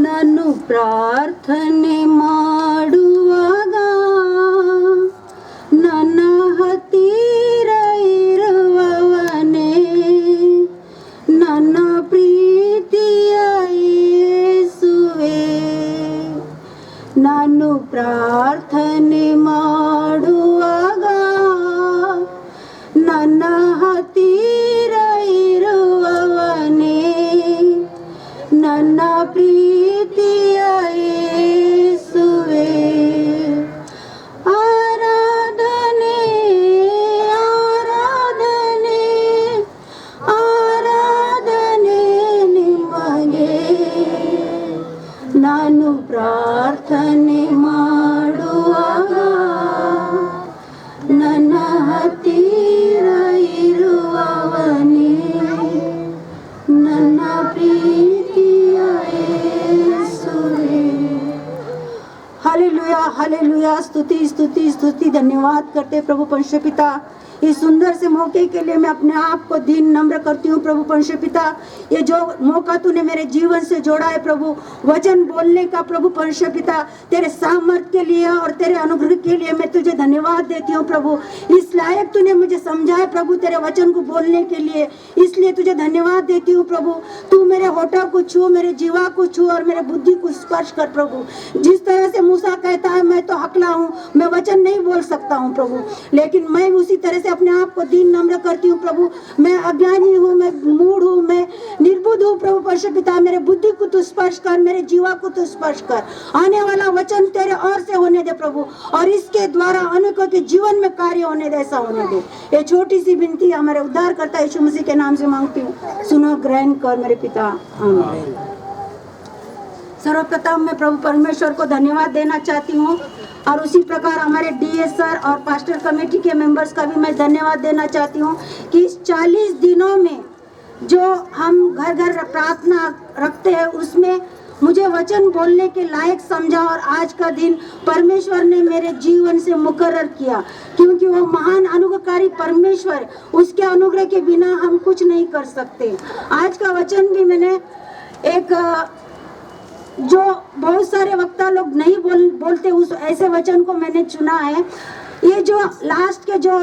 ನಾನು ಪ್ರಾರ್ಥನೆ ಮಾಡುವಾಗ ನನ್ನ ಹತ್ತಿರ ಇರುವವನೇ, ನನ್ನ ಪ್ರೀತಿಯ ಯೇಸುವೇ. ನಾನು ಪ್ರಾರ್ಥನೆ ಮಾಡುವಾಗ ನನ್ನ ಹತ್ತಿರ ಇರುವವನೇ, ನನ್ನ ಪ್ರೀತಿಯ ಯೇಸುವೇ. ಆರಾಧನೆ ಆರಾಧನೆ ಆರಾಧನೆ ನಿಮಗೆ. ನಾನು ಪ್ರಾರ್ಥನೆ ಮಾಡುವಾಗ ನನ್ನ ಹತ್ತಿರ ಇರುವವನೇ, ನನ್ನ ಪ್ರೀತಿಯ ಯೇಸುವೇ. हालेलुया हालेलुया, स्तुति स्तुति स्तुति, धन्यवाद करते प्रभु परमेश्वर पिता। इस सुंदर से मौके के लिए मैं अपने आप को दीन नम्र करती हूँ प्रभु परमेश्वर पिता। ये जो मौका तूने मेरे जीवन से जोड़ा है प्रभु, वचन बोलने का प्रभु परमेश्वर पिता, तेरे सामर्थ के लिए और तेरे अनुग्रह के लिए मैं तुझे धन्यवाद देती हूँ प्रभु। इस लायक तूने मुझे समझाया प्रभु तेरे वचन को बोलने के लिए, इसलिए तुझे धन्यवाद देती हूँ प्रभु। तू मेरे होठों को छू, मेरे जीवा को छू और मेरे बुद्धि को स्पर्श कर प्रभु। जिस तरह से मूसा कहता है मैं तो हकला हूँ, मैं वचन नहीं बोल सकता हूँ प्रभु, लेकिन मैं उसी तरह से अपने आप को दीन नम्र करती हूँ प्रभु। मैं अज्ञानी हूँ, मैं मूढ़ हूँ, मैं निर्बुद्ध हूँ प्रभु परमेश्वर पिता। मेरे बुद्धि को तू स्पर्श कर, मेरे जीवा को तू स्पर्श कर। आने वाला वचन तेरे ओर से होने दे प्रभु, और इसके द्वारा अनेकों के जीवन में कार्य होने दे, ऐसा होने दे। ये छोटी सी विनती हमारे उद्धार करता यीशु मसीह के नाम से मांगती हूँ, सुनो ग्रहण कर मेरे पिता, आमीन। सर्वप्रथम मैं प्रभु परमेश्वर को धन्यवाद देना चाहती हूँ, और उसी प्रकार हमारे डीएस सर और पास्टर कमेटी के मेंबर्स का भी मैं धन्यवाद देना चाहती हूँ कि इस 40 दिनों में जो हम घर घर प्रार्थना रखते हैं उसमें मुझे वचन बोलने के लायक समझा, और आज का दिन परमेश्वर ने मेरे जीवन से मुकर्रर किया, क्योंकि वो महान अनुग्रहकारी परमेश्वर, उसके अनुग्रह के बिना हम कुछ नहीं कर सकते। आज का वचन भी मैंने एक जो बहुत सारे वक्ता लोग नहीं बोलते उस ऐसे वचन को मैंने चुना है। ये जो लास्ट के जो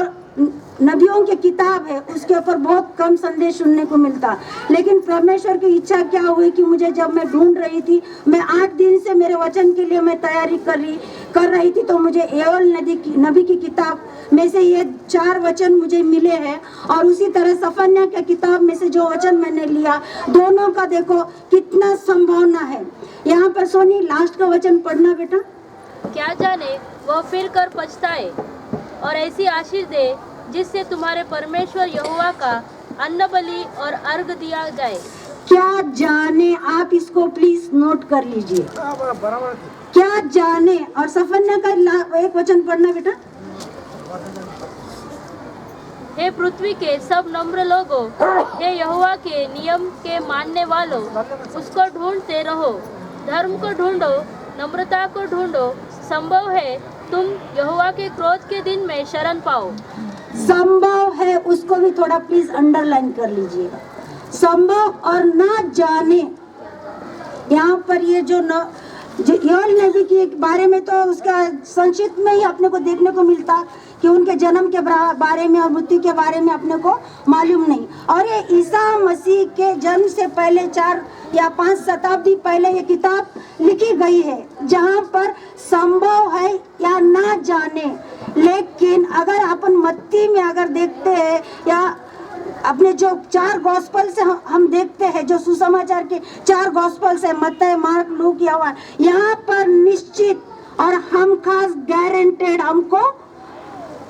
नबियों की किताब है उसके ऊपर बहुत कम संदेश सुनने को मिलता, लेकिन परमेश्वर की इच्छा क्या हुई कि मुझे जब मैं ढूंढ रही थी, मैं 8 दिन से मेरे वचन के लिए मैं तैयारी कर रही थी, तो मुझे योएल नबी की किताब में से ये 4 वचन मुझे मिले हैं, और उसी तरह सफन्याह की किताब में से जो वचन मैंने लिया, दोनों का देखो कितना संभावना है। यहाँ पर सोनी लास्ट का वचन पढ़ना बेटा। क्या जाने वह फिर कर पछताए और ऐसी आशीष दे जिससे तुम्हारे परमेश्वर यहोवा का अन्न बलि और अर्घ दिया जाए। क्या जाने, आप इसको प्लीज नोट कर लीजिए। क्या जाने, और सफन्याह का एक वचन पढ़ना बेटा। हे पृथ्वी के सब नम्र लोगों, हे यहोवा के नियम के मानने वालों, उसको ढूंढते रहो, धर्म को ढूंढो, नम्रता को ढूंढो, संभव है तुम यहोवा के क्रोध के दिन में शरण पाओ। संभव है, उसको भी थोड़ा प्लीज अंडरलाइन कर लीजिएगा। संभव और ना जाने, यहाँ पर ये जो योएल नबी के बारे में तो उसका संक्षिप्त में ही अपने को देखने को मिलता कि उनके जन्म के बारे में और मृत्यु के बारे में अपने को मालूम नहीं, और ये ईसा मसीह के जन्म से पहले 4 या 5 शताब्दी पहले ये किताब लिखी गई है, जहाँ पर संभव है या ना जाने। लेकिन अगर अपन मत्ती में अगर देखते हैं या अपने जो 4 गॉस्पल से हम देखते हैं, जो सुसमाचार के 4 गॉस्पल से मत्ती, मार्क, लूक, यूहन्ना, यहाँ पर निश्चित और हम खास गारंटेड हमको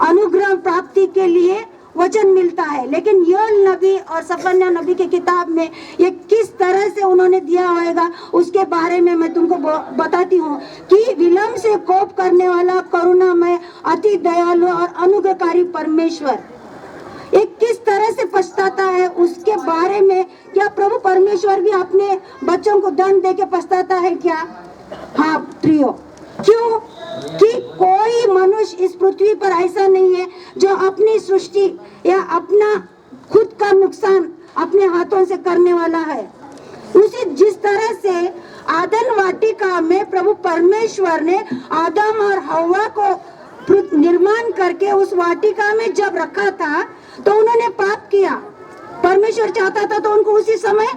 अनुग्रह प्राप्ति के लिए वचन मिलता है। लेकिन योएल नबी और सफन्याह नबी की किताब में ये किस तरह से उन्होंने दिया होगा उसके बारे में मैं तुमको बताती हूँ कि विलंब से कोप करने वाला, करुणामय, अति दयालु और अनुग्रहकारी परमेश्वर ये किस तरह से पछताता है उसके बारे में। क्या प्रभु परमेश्वर भी अपने बच्चों को दंड दे के पछताता है क्या? हाँ प्रियो, क्यों कि कोई मनुष्य इस पृथ्वी पर ऐसा नहीं है जो अपनी सृष्टि या अपना खुद का नुकसान अपने हाथों से करने वाला है। उसी जिस तरह से आदम वाटिका में प्रभु परमेश्वर ने आदम और हव्वा को निर्माण करके उस वाटिका में जब रखा था तो उन्होंने पाप किया। परमेश्वर चाहता था तो उनको उसी समय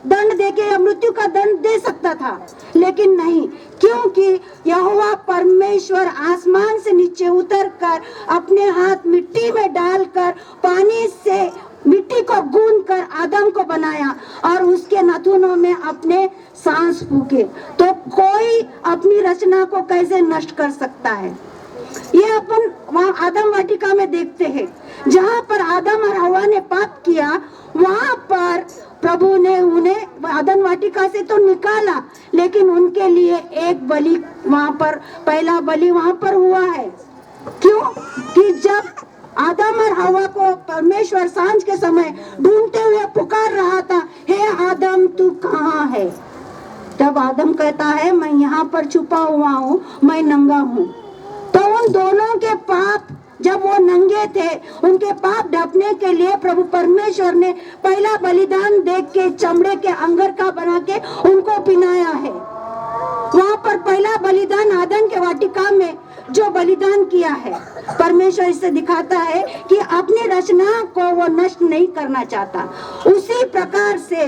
दंड देके या मृत्यु का दंड दे सकता था, लेकिन नहीं, क्योंकि यहोवा परमेश्वर आसमान से नीचे उतरकर अपने हाथ मिट्टी में डालकर पानी से मिट्टी को गूंद कर आदम को बनाया और उसके नाखूनों में अपने सांस फूके। तो कोई अपनी रचना को कैसे नष्ट कर सकता है? ये अपन वहाँ आदम वाटिका में देखते हैं। जहाँ पर आदम और हव्वा ने पाप किया, वहाँ पर प्रभु ने उन्हें आदम वाटिका से तो निकाला, लेकिन उनके लिए एक बलि वहाँ पर, पहला बलि वहाँ पर हुआ है। क्यों? कि जब आदम और हव्वा को परमेश्वर सांझ के समय ढूंढते हुए पुकार रहा था, हे आदम तू कहाँ है? तब आदम कहता है, मैं यहाँ पर छुपा हुआ हूँ, मैं नंगा हूँ। तो उन दोनों के पाप, जब वो नंगे थे, उनके पाप ढकने के लिए प्रभु परमेश्वर ने पहला बलिदान देख के चमड़े के अंगर का बना के उनको पिनाया है। वहाँ पर पहला बलिदान आदम के वाटिका में जो बलिदान किया है, परमेश्वर इससे दिखाता है कि अपनी रचना को वो नष्ट नहीं करना चाहता। उसी प्रकार से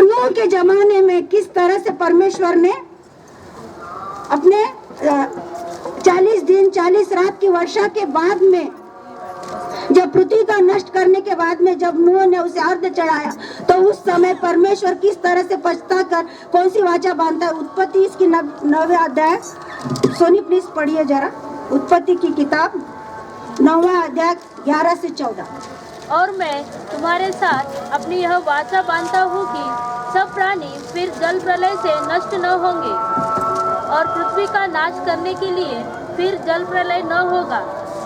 नूह के जमाने में किस तरह से परमेश्वर ने अपने 40 दिन 40 रात की वर्षा के बाद में, जब पृथ्वी का नष्ट करने के बाद में जब नूह ने उसे अर्घ चढ़ाया, तो उस समय परमेश्वर किस तरह से पछता कर कौन सी वाचा बांधता है? उत्पत्ति इसकी 9वें अध्याय, सोनी प्लीज पढ़िए जरा, उत्पत्ति की किताब 9वां अध्याय 11 से 14। और मैं तुम्हारे साथ अपनी यह वाचा बांधता हूँ कि सब प्राणी फिर जल प्रलय से नष्ट न होंगे और पृथ्वी का नाश करने के लिए फिर जल प्रलय न होगा।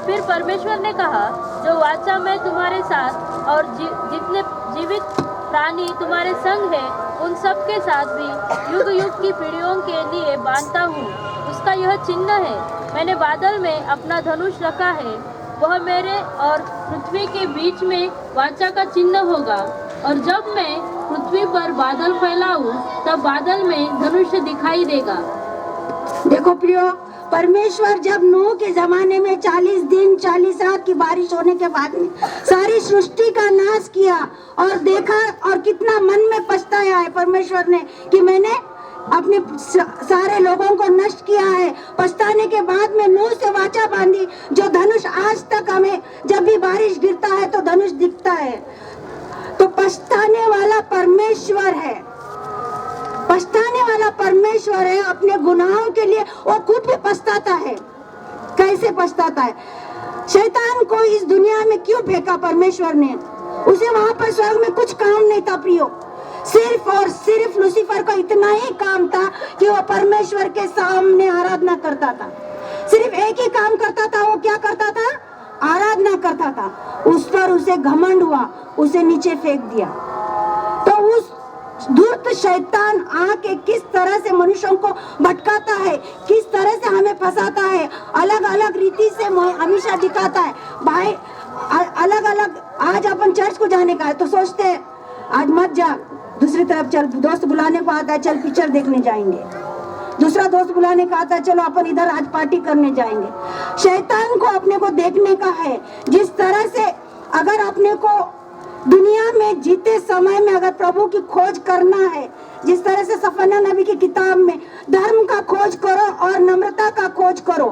फिर परमेश्वर ने कहा, जो वाचा मैं तुम्हारे साथ और जितने जीवित प्राणी तुम्हारे संग है, उन सब के साथ भी युग युग की पीढ़ियों के लिए बांधता हूँ, उसका यह चिन्ह है, मैंने बादल में अपना धनुष रखा है, वह मेरे और पृथ्वी के बीच में वाचा का चिन्ह होगा। और जब मैं पृथ्वी पर बादल फैलाऊं, तब बादल में धनुष दिखाई देगा। देखो प्रियो, परमेश्वर जब नूह के जमाने में 40 दिन 40 रात की बारिश होने के बाद में सारी सृष्टि का नाश किया और देखा, और कितना मन में पछताया है परमेश्वर ने कि मैंने अपने सारे लोगों को नष्ट किया है। पछताने के बाद में नूह से वाचा बांधी, जो धनुष आज तक हमें जब भी बारिश गिरता है तो धनुष दिखता है। तो पछताने वाला परमेश्वर है, पछताने वाला परमेश्वर है। अपने गुनाहों के लिए वो खुद भी पछताता है। कैसे पछताता है? शैतान को इस दुनिया में क्यों फेंका परमेश्वर ने? उसे वहां पर स्वर्ग में कुछ काम नहीं था प्रियो, सिर्फ और सिर्फ लूसीफर का इतना ही काम था कि वो परमेश्वर के सामने आराधना करता था। सिर्फ एक ही काम करता था, वो क्या करता था? आराधना करता था। उस पर उसे घमंड हुआ, उसे नीचे फेंक दिया। तो उस धूर्त शैतान आके किस तरह से मनुष्यों को भटकाता है, किस तरह से हमें फंसाता है, अलग अलग रीति से हमेशा दिखाता है। भाई अलग अलग, आज अपन चर्च को जाने का है तो सोचते हैं आज मत जा, दूसरी तरफ चल, दोस्त बुलाने को आता है चल पिक्चर देखने जाएंगे, दूसरा दोस्त बुलाने का आता है चलो अपन इधर आज पार्टी करने जाएंगे। शैतान को अपने को देखने का है। जिस तरह से अगर अपने को दुनिया में जीते समय में अगर प्रभु की खोज करना है, जिस तरह से सफना नबी की किताब में धर्म का खोज करो और नम्रता का खोज करो,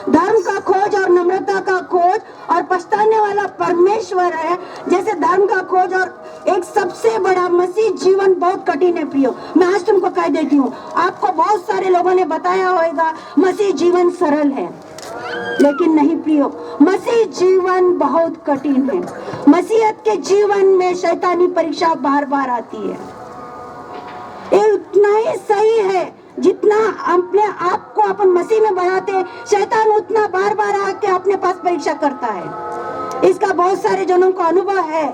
धर्म का खोज और नम्रता का खोज, और पछताने वाला परमेश्वर है। जैसे धर्म का खोज और एक सबसे बड़ा मसीह जीवन बहुत कठिन है प्रियो। मैं आज तुमको कह देती हूँ, आपको बहुत सारे लोगों ने बताया होगा मसीह जीवन सरल है, लेकिन नहीं प्रियो, मसीह जीवन बहुत कठिन है। मसीहत के जीवन में शैतानी परीक्षा बार बार आती है। ये उतना ही सही है जितना अपने आप को अपन मसीह में बढ़ाते, शैतान उतना बार बार आके अपने पास परीक्षा करता है। इसका बहुत सारे जनों को अनुभव है।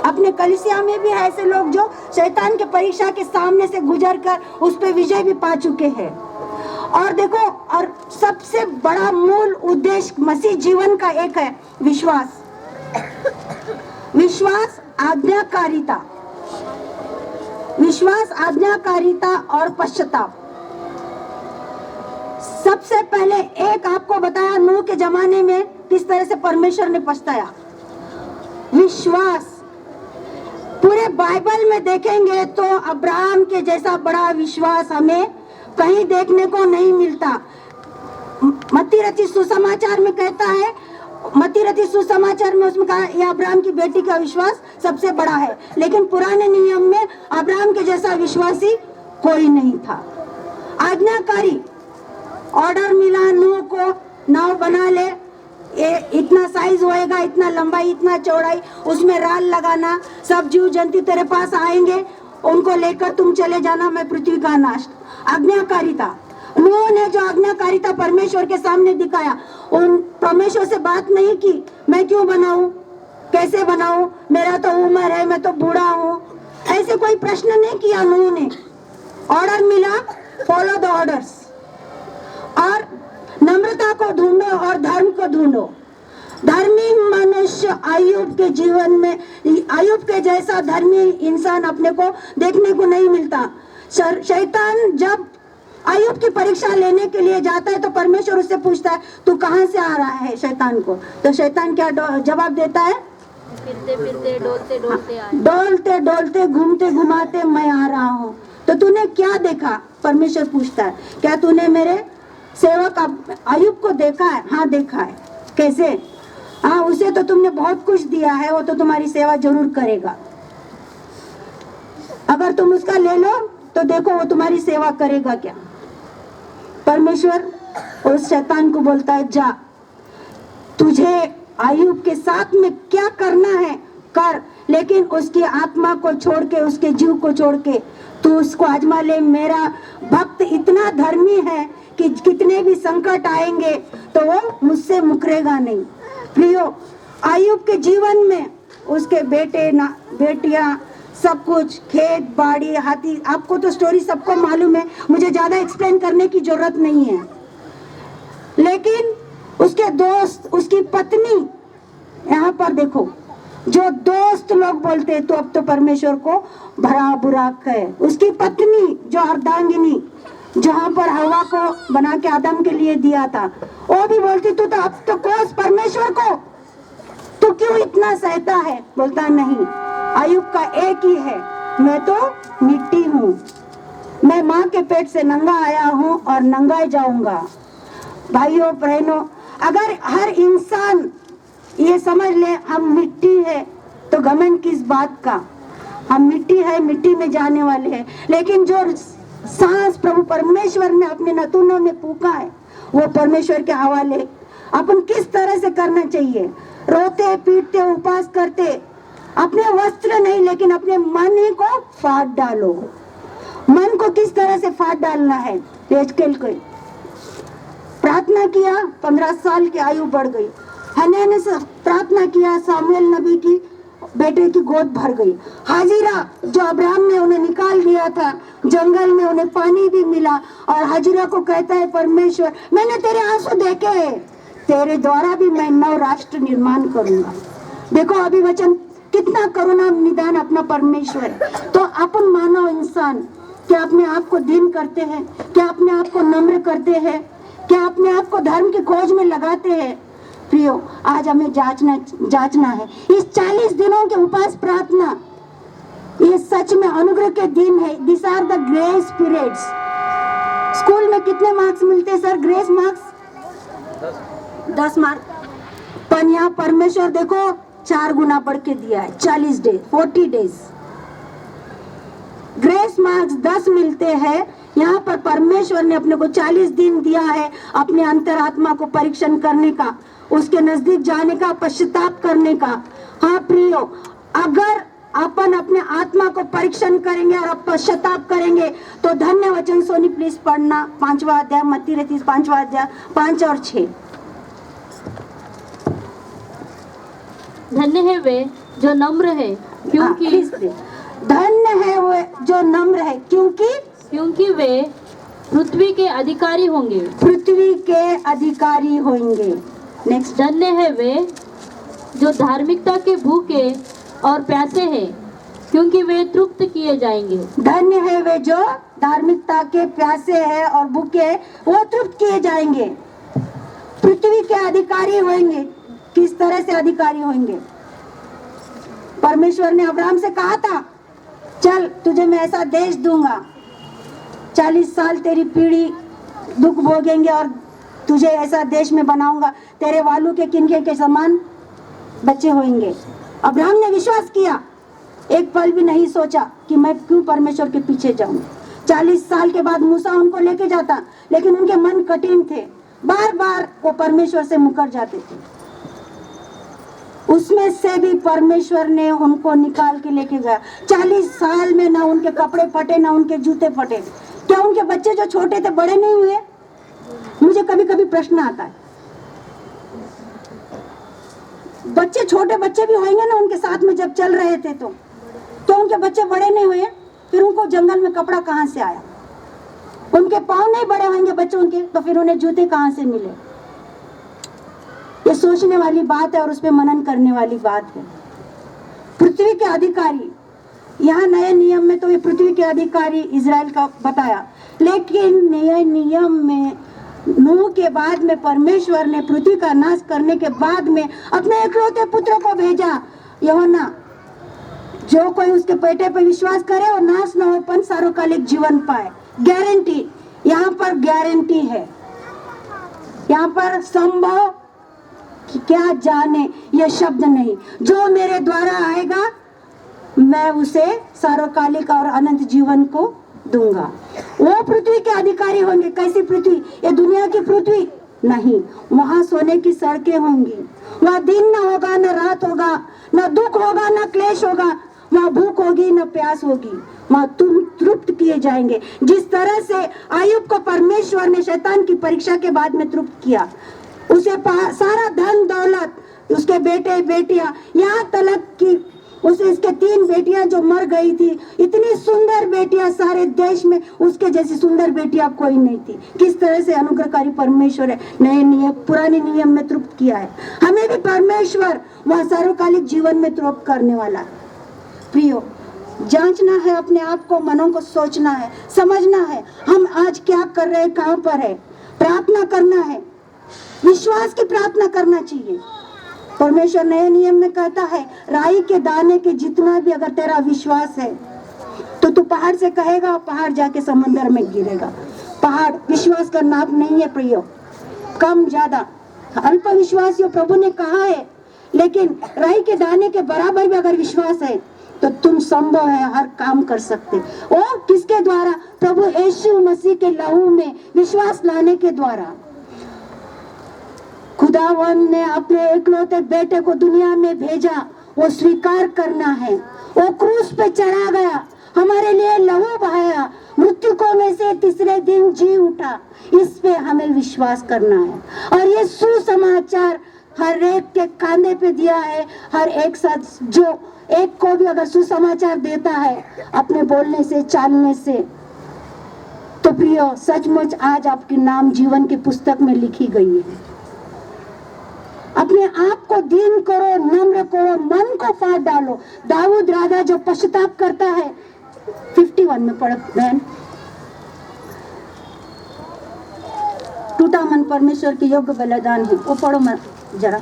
अपने कलीसिया में भी ऐसे लोग जो शैतान के परीक्षा के सामने से गुजर कर उस पर विजय भी पा चुके हैं। और देखो, और सबसे बड़ा मूल उद्देश्य मसीह जीवन का एक है विश्वास, विश्वास, आज्ञाकारिता। विश्वास, आज्ञाकारिता और पश्चाताप। सबसे पहले एक आपको बताया नूह के जमाने में किस तरह से परमेश्वर ने पछताया। विश्वास, पूरे बाइबल में देखेंगे तो अब्राहम के जैसा बड़ा विश्वास हमें कहीं देखने को नहीं मिलता। मत्ती रचित सुसमाचार में कहता है, मत्ती रचित सुसमाचार में उसमें कहा यह अब्राहम की बेटी का विश्वास सबसे बड़ा है, लेकिन पुराने नियम में अब्राहम के जैसा विश्वासी कोई नहीं था। आज्ञाकारी, ऑर्डर मिला नूह को, नाव बना ले, इतना साइज होएगा, इतना लंबाई, इतना चौड़ाई, उसमें राल लगाना, सब जीव जंतु तेरे पास आएंगे, उनको लेकर तुम चले जाना, मैं पृथ्वी का नाश। आज्ञाकारिता, नूह ने जो आज्ञाकारिता परमेश्वर के सामने दिखाया, उन परमेश्वर से बात नहीं की मैं क्यों बनाऊं, कैसे बनाऊं, मेरा तो उम्र है, मैं तो बूढ़ा हूँ, ऐसे कोई प्रश्न नहीं किया नूह ने। ऑर्डर मिला, फॉलो द ऑर्डर्स। और नम्रता को ढूंढो और धर्म को ढूंढो। धर्मी मनुष्य अय्यूब के जीवन में, अय्यूब के जैसा धर्मी इंसान अपने को देखने को नहीं मिलता। शैतान जब अय्यूब की परीक्षा लेने के लिए जाता है तो परमेश्वर उससे पूछता है तू कहाँ से आ रहा है शैतान को, तो शैतान क्या जवाब देता है, फिरते फिरते डोलते डोलते आए, डोलते डोलते घूमते घुमाते मैं आ रहा हूँ। तो तूने क्या देखा, परमेश्वर पूछता है, क्या तूने मेरे सेवक अय्यूब को देखा है? हाँ देखा है। कैसे? हाँ, उसे तो तुमने बहुत कुछ दिया है, वो तो तुम्हारी सेवा जरूर करेगा। अगर तुम उसका ले लो तो देखो वो तुम्हारी सेवा करेगा क्या। परमेश्वर उस शैतान को बोलता है जा, तुझे अय्यूब के साथ में क्या करना है कर, लेकिन उसकी आत्मा को छोड़ के, उसके जीव को छोड़ के तू उसको आजमा ले। मेरा भक्त इतना धर्मी है कि कितने भी संकट आएंगे तो वो मुझसे मुकरेगा नहीं। प्रियो, अय्यूब के जीवन में उसके बेटे ना बेटियां, सब कुछ, खेत बाड़ी, हाथी, आपको तो स्टोरी सबको मालूम है, मुझे ज्यादा एक्सप्लेन करने की जरूरत नहीं है। लेकिन उसके दोस्त, उसकी पत्नी, यहाँ पर देखो, जो दोस्त लोग बोलते तो अब तो परमेश्वर को भरा बुरा कहे, उसकी पत्नी जो अर्धांगिनी, जहाँ पर हवा को बना के आदम के लिए दिया था, वो भी बोलती तू तो अब तो कोस परमेश्वर को, तू क्यों इतना सहता है? बोलता नहीं, अय्यूब का एक ही है, मैं तो मिट्टी हूँ, मैं माँ के पेट से नंगा आया हूँ और नंगा जाऊंगा। भाइयों बहनों, अगर हर इंसान ये समझ ले हम मिट्टी है तो घमंड किस बात का, हम मिट्टी है, मिट्टी में जाने वाले हैं। लेकिन जो सांस प्रभु परमेश्वर ने अपने नथुनों में फूंका है वो परमेश्वर के हवाले। अपन किस तरह से करना चाहिए? रोते पीटते उपवास करते, अपने वस्त्र नहीं लेकिन अपने मन ही को फाड़ डालो। मन को किस तरह से फाड़ डालना है? एजकेल को प्रार्थना किया, 15 साल की आयु बढ़ गई। हन्ना ने प्रार्थना किया, सामुएल नबी की बेटे की गोद भर गई। हाजिरा जो अब्राहम ने उन्हें निकाल दिया था जंगल में, उन्हें पानी भी मिला और हाजिरा को कहता है परमेश्वर मैंने तेरे आंसू देखे हैं, तेरे द्वारा भी मैं नव राष्ट्र निर्माण करूंगा। देखो अभी वचन कितना करुणा निदान अपना परमेश्वर है। तो अपन मानव इंसान क्या अपने आप को दीन करते हैं? क्या अपने आप को नम्र करते हैं? क्या अपने आप को धर्म की खोज में लगाते हैं? प्रियो, आज हमें जांचना है। इस 40 दिनों के उपवास प्रार्थना ये सच में अनुग्रह के दिन है। This are the grace periods. School में कितने मार्क्स मिलते हैं सर? ग्रेस मार्क्स 10 मार्क, पर यहाँ परमेश्वर देखो 4 गुना बढ़ के दिया है। 40 डेज, 40 डेज ग्रेस मार्क्स 10 मिलते हैं। यहाँ पर परमेश्वर ने अपने को 40 दिन दिया है अपने अंतरात्मा को परीक्षण करने का, उसके नजदीक जाने का, पश्चाताप करने का। हाँ प्रियो, अगर अपन अपने आत्मा को परीक्षण करेंगे और पश्चाताप करेंगे तो धन्य वचन। सोनी प्लीज पढ़ना 5वां अध्याय, मत्ती रचित 5वां अध्याय 5 और 6। धन्य है वे जो नम्र है क्योंकि धन्य है वो जो नम्र है क्योंकि वे पृथ्वी के अधिकारी होंगे। पृथ्वी के अधिकारी होंगे। नेक्स्ट, धन्य है वे जो धार्मिकता के भूखे और प्यासे हैं क्योंकि वे तृप्त किए जाएंगे। धन्य है वे जो धार्मिकता के प्यासे हैं और भूखे हैं, वो तृप्त किए जाएंगे। पृथ्वी के अधिकारी होंगे। किस तरह से अधिकारी होंगे? परमेश्वर ने अब्राहम से कहा था, चल तुझे मैं ऐसा देश दूंगा, 40 साल तेरी पीढ़ी दुख भोगेंगे और तुझे ऐसा देश में बनाऊंगा, तेरे वालू के किनके के समान बच्चे होंगे। अब्राहम ने विश्वास किया, एक पल भी नहीं सोचा कि मैं क्यों परमेश्वर के पीछे जाऊं। 40 साल के बाद मूसा उनको लेके जाता, लेकिन उनके मन कठिन थे, बार बार वो परमेश्वर से मुकर जाते थे। उसमें से भी परमेश्वर ने उनको निकाल के लेके गया। 40 साल में ना उनके कपड़े फटे, ना उनके जूते फटे। क्या उनके बच्चे जो छोटे थे बड़े नहीं हुए? मुझे कभी कभी प्रश्न आता है, बच्चे छोटे बच्चे भी होंगे ना उनके साथ में जब चल रहे थे, तो उनके बच्चे बड़े नहीं हुए? फिर उनको जंगल में कपड़ा कहां से आया? उनके पाँव नहीं बड़े होंगे बच्चों के, तो फिर उन्हें जूते कहां से मिले? ये सोचने वाली बात है और उस पर मनन करने वाली बात है। पृथ्वी के अधिकारी, यहाँ नए नियम में तो ये पृथ्वी के अधिकारी इजराइल का बताया, लेकिन नए नियम में नूह के बाद में परमेश्वर ने पृथ्वी का नाश करने के बाद में अपने इकलौते पुत्र को भेजा, यूहन्ना, जो कोई उसके बेटे पर विश्वास करे और नाश न हो पर सार्वकालिक जीवन पाए। गारंटी, यहाँ पर गारंटी है, यहाँ पर संभव क्या जाने ये शब्द नहीं। जो मेरे द्वारा आएगा मैं उसे सार्वकालिक और अनंत जीवन को दूंगा। वो पृथ्वी के अधिकारी होंगे। कैसी पृथ्वी? ये दुनिया की पृथ्वी नहीं, वहां सोने की सड़कें होंगी, वहां दिन न होगा, न रात होगा, न दुख होगा, न क्लेश होगा, वहां भूख होगी, न प्यास होगी, वहां तुम तृप्त किए जाएंगे। जिस तरह से आयुब को परमेश्वर ने शैतान की परीक्षा के बाद में तृप्त किया, उसे सारा धन दौलत, उसके बेटे बेटियां, यहाँ तक कि उसे इसके 3 बेटियां जो मर गई थी, इतनी सुंदर बेटियां सारे देश में उसके जैसी सुंदर बेटियां कोई नहीं थी। किस तरह से अनुग्रहकारी परमेश्वर है। नए नियम पुराने नियम में तृप्त किया है, हमें भी परमेश्वर वह सार्वकालिक जीवन में तृप्त करने वाला है। प्रियो, जांचना है अपने आप को, मनों को सोचना है, समझना है हम आज क्या कर रहे हैं, कहां पर है। प्रार्थना करना है, विश्वास की प्रार्थना करना चाहिए। परमेश्वर नए नियम में कहता है, राई के दाने के जितना भी अगर तेरा विश्वास है तो तू पहाड़ से कहेगा, पहाड़ जाके समंदर में गिरेगा। पहाड़ विश्वास का नाप नहीं है प्रियो, कम ज्यादा अल्प विश्वास यो प्रभु ने कहा है, लेकिन राई के दाने के बराबर भी अगर विश्वास है तो तुम संभव है हर काम कर सकते। और किसके द्वारा? प्रभु यीशु मसीह के लहू में विश्वास लाने के द्वारा। खुदावन ने अपने इकलौते बेटे को दुनिया में भेजा, वो स्वीकार करना है। वो क्रूस पे चढ़ा गया, हमारे लिए लहू बहाया, मृत्यु में से तीसरे दिन जी उठा। इस पे हमें विश्वास करना है। और ये सुसमाचार हर एक के कांधे पे दिया है। हर एक साथ जो एक को भी अगर सुसमाचार देता है अपने बोलने से, चालने से, तो प्रियो सचमुच आज आपके नाम जीवन की पुस्तक में लिखी गई है। अपने आप को दीन करो, नम्र करो, मन को फाड़ डालो। दाऊद राजा जो पश्चाताप करता है, 51 में पढ़ बहन, टूटा मन परमेश्वर के योग्य बलिदान है, वो पढ़ो मत जरा।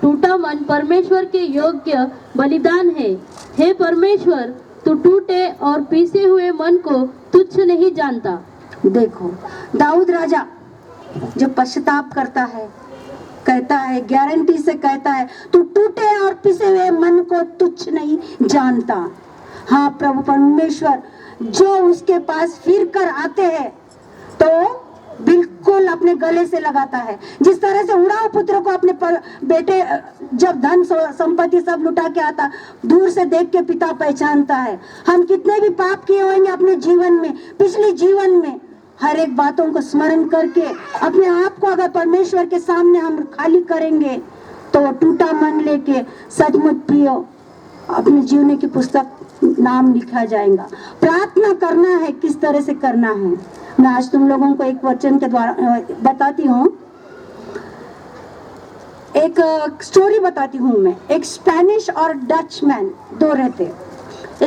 टूटा मन परमेश्वर के योग्य बलिदान है। हे परमेश्वर, तू टूटे और पीसे हुए मन को तुच्छ नहीं जानता। देखो दाऊद राजा जो पश्चाताप करता है, कहता है, गारंटी से कहता है, तू टूटे और पिसे हुए मन को तुच्छ नहीं जानता। हाँ प्रभु परमेश्वर जो उसके पास फिर कर आते हैं तो बिल्कुल अपने गले से लगाता है। जिस तरह से उड़ाव पुत्र को अपने बेटे जब धन संपत्ति सब लुटा के आता, दूर से देख के पिता पहचानता है। हम कितने भी पाप किए होंगे अपने जीवन में, पिछले जीवन में, हर एक बातों को स्मरण करके अपने आप को अगर परमेश्वर के सामने हम खाली करेंगे तो टूटा मन लेके सचमुच प्रियो अपने जीवन की पुस्तक नाम लिखा जाएगा। प्रार्थना करना है, किस तरह से करना है? मैं आज तुम लोगों को एक वचन के द्वारा बताती हूँ, एक स्टोरी बताती हूँ मैं। एक स्पेनिश और डच मैन दो रहते।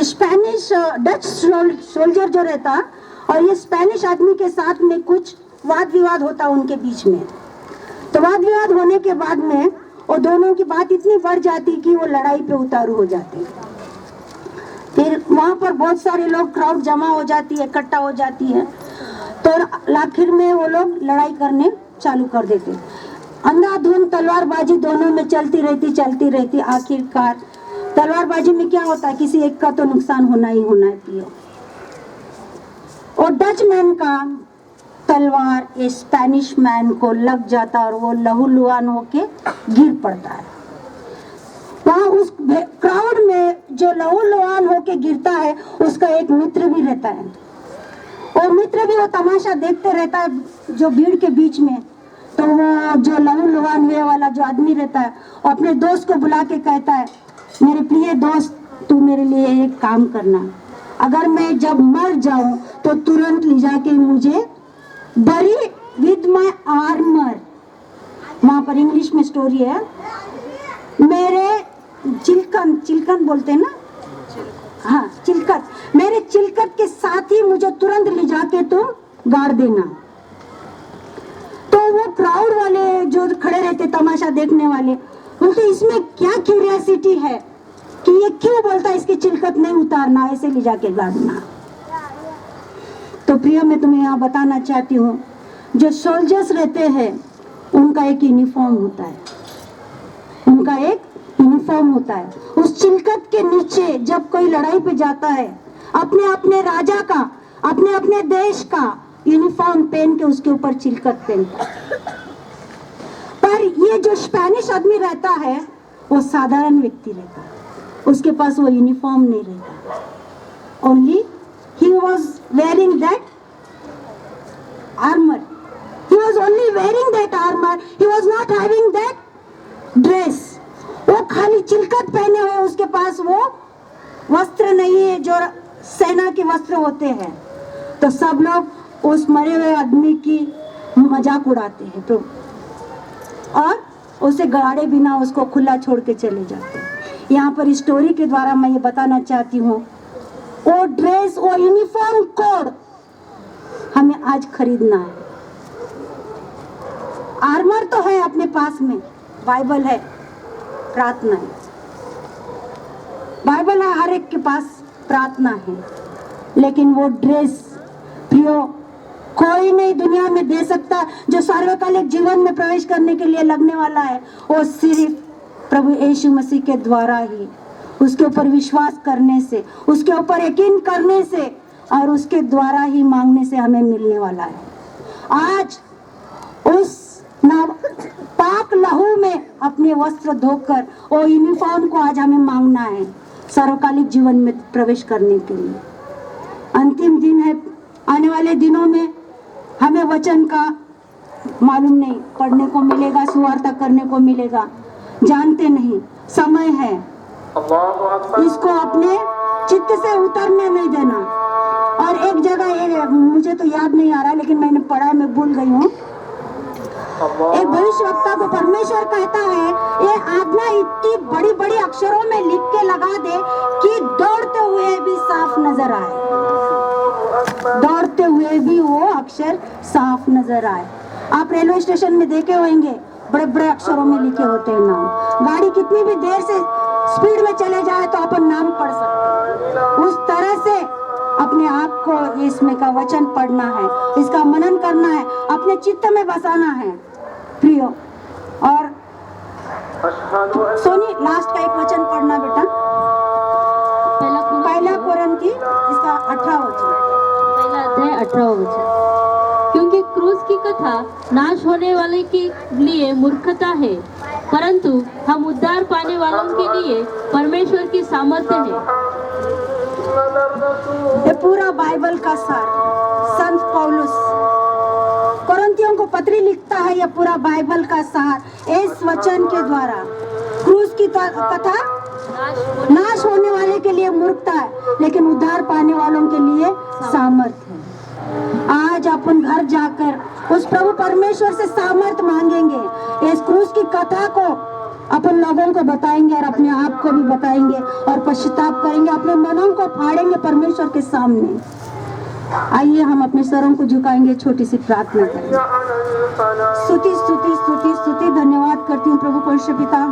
स्पेनिश डच सोल्जर जो रहता और ये स्पेनिश आदमी के साथ में कुछ वाद विवाद होता उनके बीच में। तो वाद विवाद होने के बाद में वो दोनों की बात इतनी बढ़ जाती कि वो लड़ाई पे उतारू हो जाते। फिर वहाँ पर बहुत सारे लोग, क्राउड जमा हो जाती है, इकट्ठा हो जाती है। तो आखिर में वो लोग लड़ाई करने चालू कर देते। अंधाधुंध तलवारबाजी दोनों में चलती रहती। आखिरकार तलवारबाजी में क्या होता है, किसी एक का तो नुकसान होना ही होना है। और डच मैन का तलवार इस स्पेनिश मैन को लग जाता और वो लहूलुहान होके गिर पड़ता है। वहाँ उस क्राउड में जो लहूलुहान होके गिरता है उसका एक मित्र भी रहता है। और मित्र भी वो तमाशा देखते रहता है जो भीड़ के बीच में। तो वो जो लहूलुहान हुए वाला जो आदमी रहता है वो अपने दोस्त को बुला के कहता है, मेरे प्रिय दोस्त, तू मेरे लिए एक काम करना, अगर मैं जब मर जाऊं तो तुरंत ले जाके मुझे बरी विद माय आर्मर, वहां पर इंग्लिश में स्टोरी है, मेरे चिलकन बोलते हैं ना, हाँ चिलकत, मेरे चिलकत के साथ ही मुझे तुरंत ले जाके तुम गाड़ देना। तो वो क्राउड वाले जो खड़े रहते तमाशा देखने वाले, उनके इसमें क्या क्यूरियोसिटी है कि ये क्यों बोलता है इसकी चिलकत नहीं उतारना, ऐसे ले जाके गाड़ना। तो प्रिय, मैं तुम्हें यहाँ बताना चाहती हूँ, जो सोल्जर्स रहते हैं उनका एक यूनिफॉर्म होता है, उनका एक यूनिफॉर्म होता है। उस चिलकत के नीचे जब कोई लड़ाई पे जाता है, अपने अपने राजा का, अपने अपने देश का यूनिफॉर्म पहन के उसके ऊपर चिलकत पहनता है। पर ये जो स्पेनिश आदमी रहता है वो साधारण व्यक्ति रहता है, उसके पास वो यूनिफॉर्म नहीं रहता। Only he was wearing that armor. He was only wearing that armor. He was not having that dress. वो खाली चिलकत पहने हुए, उसके पास वो वस्त्र नहीं है जो सेना के वस्त्र होते हैं। तो सब लोग उस मरे हुए आदमी की मजाक उड़ाते हैं तो, और उसे गाड़े बिना उसको खुला छोड़ के चले जाते हैं। यहाँ पर स्टोरी के द्वारा मैं ये बताना चाहती हूँ, वो ड्रेस, वो यूनिफॉर्म कोड हमें आज खरीदना है। आर्मर तो है अपने पास में, बाइबल है, प्रार्थना है, बाइबल है, हर एक के पास प्रार्थना है, लेकिन वो ड्रेस प्रियो कोई नहीं दुनिया में दे सकता जो सार्वकालिक जीवन में प्रवेश करने के लिए लगने वाला है। वो सिर्फ प्रभु यीशु मसीह के द्वारा ही, उसके ऊपर विश्वास करने से, उसके ऊपर यकीन करने से और उसके द्वारा ही मांगने से हमें मिलने वाला है। आज उस पाक लहू में अपने वस्त्र धोकर वो यूनिफॉर्म को आज हमें मांगना है सार्वकालिक जीवन में प्रवेश करने के लिए। अंतिम दिन है, आने वाले दिनों में हमें वचन का मालूम नहीं, पढ़ने को मिलेगा, सुवार्ता करने को मिलेगा, जानते नहीं, समय है, इसको अपने चित्त से उतरने नहीं देना। और एक जगह मुझे तो याद नहीं आ रहा, लेकिन मैंने पढ़ा, मैं भूल गई हूँ, एक भविष्यवक्ता को परमेश्वर कहता है ये आज्ञा इतनी बड़ी बड़ी अक्षरों में लिख के लगा दे कि दौड़ते हुए भी साफ नजर आए, दौड़ते हुए भी वो अक्षर साफ नजर आए। आप रेलवे स्टेशन में देखे होंगे, बड़े बड़े अक्षरों में लिखे होते हैं नाम। गाड़ी कितनी भी देर से स्पीड में चले जाए तो अपन नाम पढ़ सकते हैं। उस तरह से अपने आप को इसमें का वचन पढ़ना है, इसका मनन करना है, अपने चित्त में बसाना है प्रियो। और सोनी लास्ट का एक वचन पढ़ना बेटा, पहला कोरिन्थी इसका 18 वचन, पहला अध्याय 18 वचन। क्योंकि क्रूस की कथा नाश होने वाले के लिए मूर्खता है, परंतु हम उद्धार पाने वालों के लिए परमेश्वर की सामर्थ्य है। ये पूरा बाइबल का सार संत पौलुस कोरिन्थियों को पत्री लिखता है, यह पूरा बाइबल का सार इस वचन के द्वारा। क्रूस की कथा नाश होने वाले के लिए मूर्खता है, लेकिन उद्धार पाने वालों के लिए सामर्थ्य है। आज अपन घर जाकर उस प्रभु परमेश्वर से सामर्थ मांगेंगे, इस क्रूस की कथा को अपन लोगों को बताएंगे और अपने आप को भी बताएंगे और पश्चाताप करेंगे, अपने मनों को फाड़ेंगे परमेश्वर के सामने। आइए हम अपने सरों को झुकाएंगे, छोटी सी प्रार्थना करेंगे। स्तुति स्तुति स्तुति स्तुति धन्यवाद करती हूँ प्रभु परमेश्वर पिता,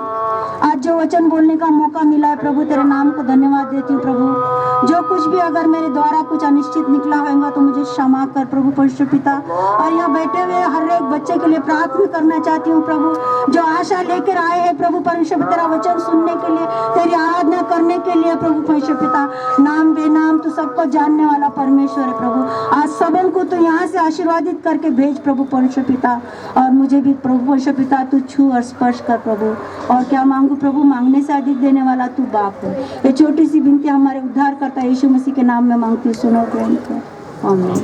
आज जो वचन बोलने का मौका मिला है प्रभु, तेरे नाम को धन्यवाद देती हूँ प्रभु। जो कुछ भी अगर मेरे द्वारा कुछ अनिश्चित निकला होगा तो मुझे क्षमा कर प्रभु परमेश्वर पिता। और यहाँ बैठे हुए हर एक बच्चे के लिए प्रार्थना करना चाहती हूँ प्रभु, जो आशा लेकर आए हैं प्रभु परमेश्वर पिता, तेरा वचन सुनने के लिए, तेरी आराधना करने के लिए प्रभु परमेश्वर पिता। नाम बेनाम तू सबको जानने वाला परमेश्वर है प्रभु, आज सबों को तू यहाँ से आशीर्वादित करके भेज प्रभु परमेश्वर पिता। और मुझे भी प्रभु परमेश्वर पिता तू छू और स्पर्श कर प्रभु। और क्या मांगू प्रभु, मांगने से अधिक देने वाला तू बाप है। ये छोटी सी विनती हमारे उद्धार करता यीशु मसीह के नाम में मांगती हूँ, सुनो ग्रहण कर, आमीन।